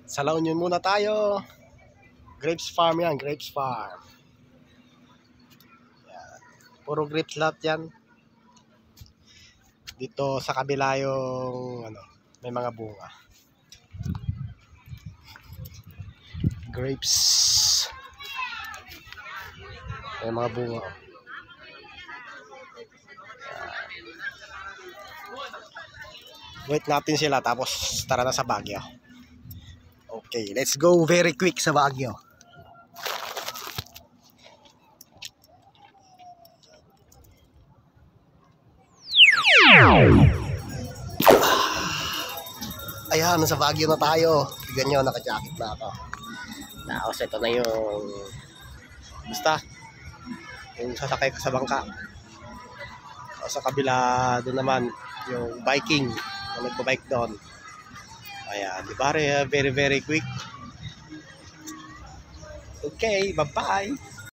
Sa La Union muna tayo. Grapes farm yan, grapes farm. Yan. Puro grapes lahat yan. Dito sa kabila yung may mga bunga. Grapes. May mga bunga. Wait natin sila tapos tara na sa Baguio. Okay, let's go very quick sa Baguio. Ayan, nasa Baguio na tayo. Tignan nyo, naka-jacket na ako. Tapos ito na yung basta yung sasakay ka sa bangka. O sa kabila doon naman yung biking na nagpo-bike doon. Ayan, di ba? Very very quick. Okay, bye-bye.